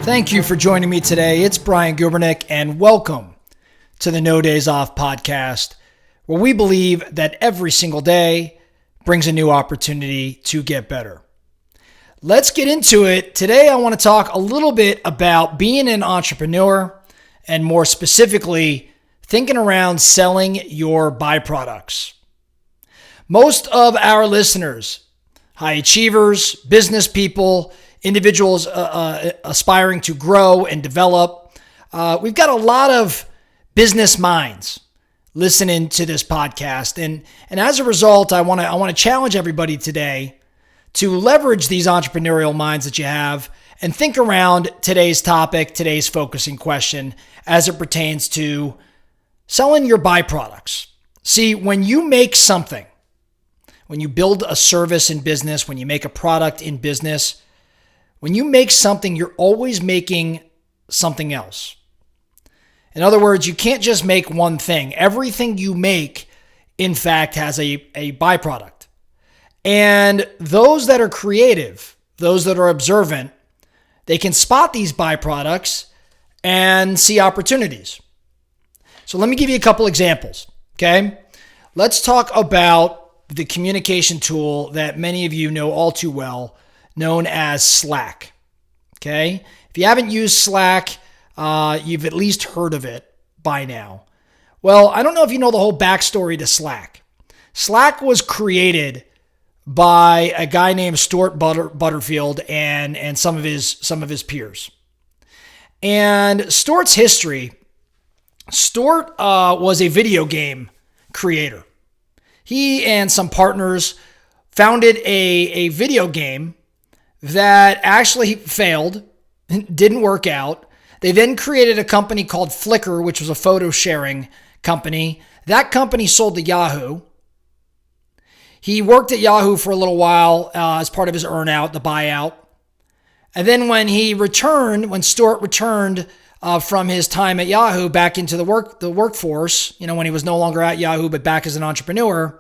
Thank you for joining me today. It's Brian Gubernick, and welcome to the No Days Off podcast, where we believe that every single day brings a new opportunity to get better. Let's get into it. Today, I want to talk a little bit about being an entrepreneur, and more specifically, thinking around selling your byproducts. Most of our listeners, high achievers, business people, individuals aspiring to grow and develop. We've got a lot of business minds listening to this podcast. And as a result, I want to challenge everybody today to leverage these entrepreneurial minds that you have and think around today's topic, today's focusing question as it pertains to selling your byproducts. See, when you make something, when you build a service in business, when you make a product in business, when you make something, you're always making something else. In other words, you can't just make one thing. Everything you make, in fact, has a byproduct. And those that are creative, those that are observant, they can spot these byproducts and see opportunities. So let me give you a couple examples, okay? Let's talk about the communication tool that many of you know all too well, known as Slack, okay? If you haven't used Slack, you've at least heard of it by now. Well, I don't know if you know the whole backstory to Slack. Slack was created by a guy named Stewart Butterfield and some of his peers. And Stewart's history, Stewart was a video game creator. He and some partners founded a video game that actually failed, didn't work out. They then created a company called Flickr, which was a photo sharing company. That company sold to Yahoo. He worked at Yahoo for a little while as part of his earnout, the buyout. And then when Stewart returned from his time at Yahoo back into the workforce, when he was no longer at Yahoo but back as an entrepreneur,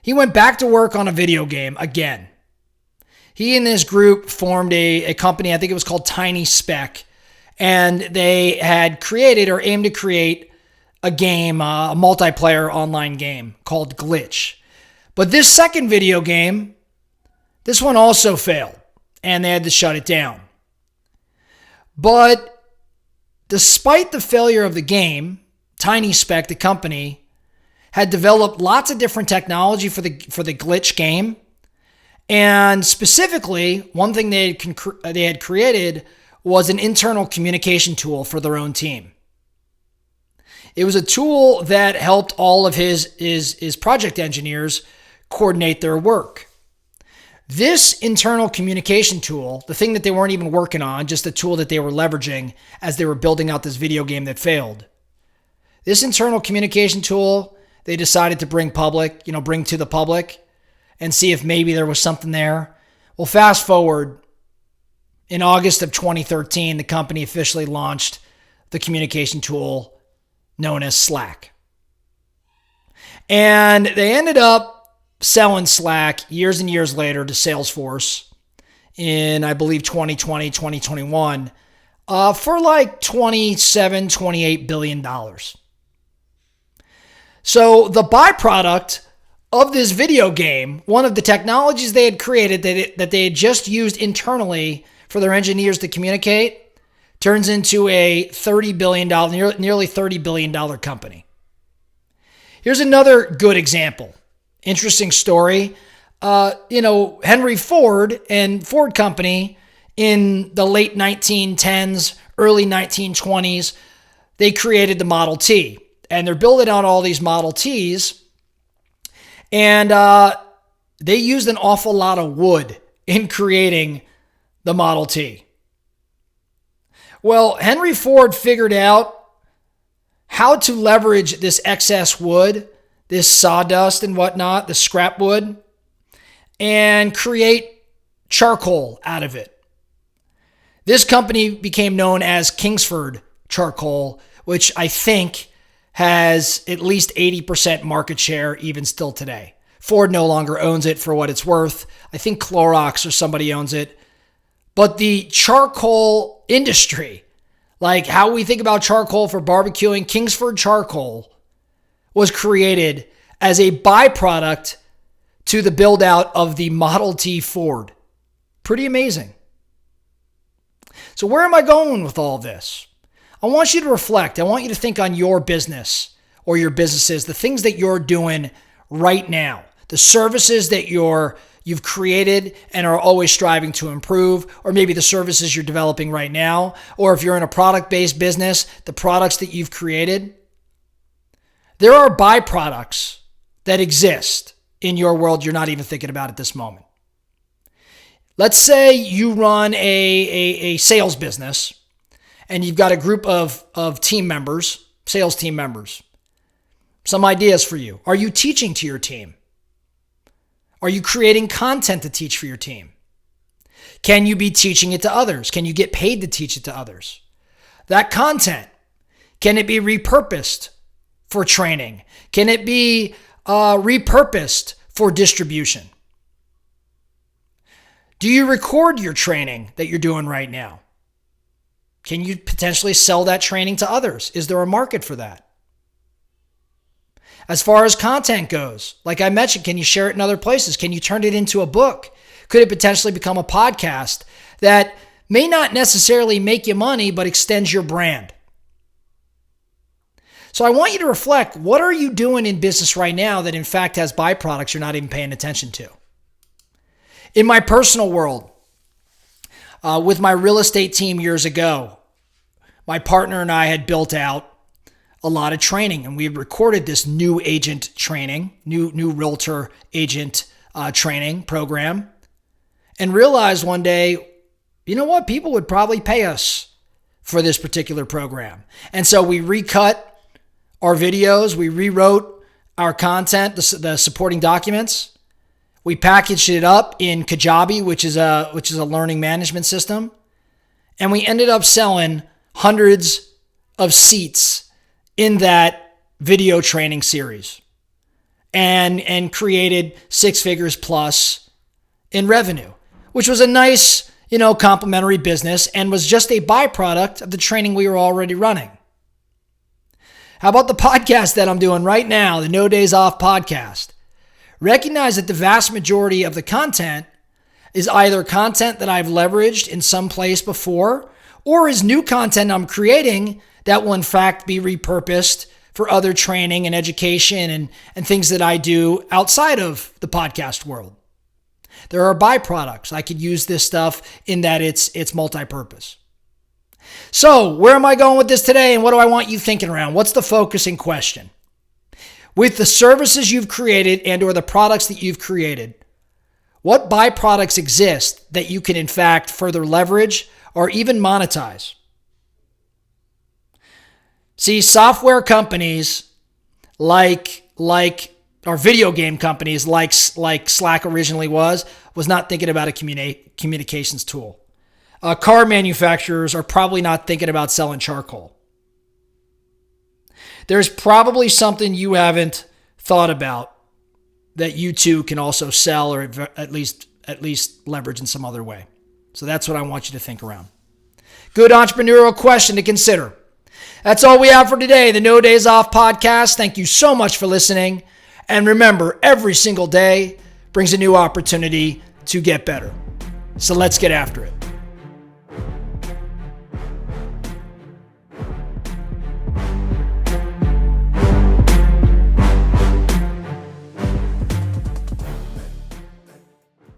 he went back to work on a video game again. He and his group formed a company, I think it was called Tiny Speck, and they had created or aimed to create a game, a multiplayer online game called Glitch. But this second video game, this one also failed, and they had to shut it down. But despite the failure of the game, Tiny Speck, the company, had developed lots of different technology for the Glitch game. And specifically, one thing they had created was an internal communication tool for their own team. It was a tool that helped all of his project engineers coordinate their work. This internal communication tool, the thing that they weren't even working on, just the tool that they were leveraging as they were building out this video game that failed. This internal communication tool, they decided to bring to the public and see if maybe there was something there. Well, fast forward, in August of 2013, the company officially launched the communication tool known as Slack. And they ended up selling Slack years and years later to Salesforce in, I believe, 2020, 2021, for like $27, $28 billion. So the byproduct of this video game, one of the technologies they had created that they had just used internally for their engineers to communicate, turns into a $30 billion, nearly $30 billion company. Here's another good example. Interesting story. Henry Ford and Ford Company in the late 1910s, early 1920s, they created the Model T. And they're building out all these Model Ts. And they used an awful lot of wood in creating the Model T. Well, Henry Ford figured out how to leverage this excess wood, this sawdust and whatnot, the scrap wood, and create charcoal out of it. This company became known as Kingsford Charcoal, which I think has at least 80% market share even still today. Ford no longer owns it for what it's worth. I think Clorox or somebody owns it. But the charcoal industry, like how we think about charcoal for barbecuing, Kingsford Charcoal was created as a byproduct to the build out of the Model T Ford. Pretty amazing. So where am I going with all this? I want you to reflect. I want you to think on your business or your businesses, the things that you're doing right now, the services that you've created and are always striving to improve, or maybe the services you're developing right now, or if you're in a product-based business, the products that you've created. There are byproducts that exist in your world you're not even thinking about at this moment. Let's say you run a sales business and you've got a group of team members, sales team members. Some ideas for you. Are you teaching to your team? Are you creating content to teach for your team? Can you be teaching it to others? Can you get paid to teach it to others? That content, can it be repurposed for training? Can it be repurposed for distribution? Do you record your training that you're doing right now? Can you potentially sell that training to others? Is there a market for that? As far as content goes, like I mentioned, can you share it in other places? Can you turn it into a book? Could it potentially become a podcast that may not necessarily make you money, but extends your brand? So I want you to reflect, what are you doing in business right now that in fact has byproducts you're not even paying attention to? In my personal world, with my real estate team years ago, my partner and I had built out a lot of training, and we had recorded this new agent training, new realtor agent training program, and realized one day, you know what? People would probably pay us for this particular program. And so we recut our videos, we rewrote our content, the supporting documents. We packaged it up in Kajabi, which is a learning management system, and we ended up selling hundreds of seats in that video training series, and created six figures plus in revenue, which was a nice, complementary business and was just a byproduct of the training we were already running. How about the podcast that I'm doing right now, the No Days Off podcast? Recognize that the vast majority of the content is either content that I've leveraged in some place before, or is new content I'm creating that will in fact be repurposed for other training and education and things that I do outside of the podcast world. There are byproducts. I could use this stuff in that it's multi-purpose. So where am I going with this today, and what do I want you thinking around? What's the focusing question? With the services you've created and or the products that you've created, what byproducts exist that you can in fact further leverage or even monetize? See, software companies like or video game companies like Slack originally was not thinking about a communications tool. Car manufacturers are probably not thinking about selling charcoal. There's probably something you haven't thought about that you too can also sell, or at least leverage in some other way. So that's what I want you to think around. Good entrepreneurial question to consider. That's all we have for today, the No Days Off podcast. Thank you so much for listening. And remember, every single day brings a new opportunity to get better. So let's get after it.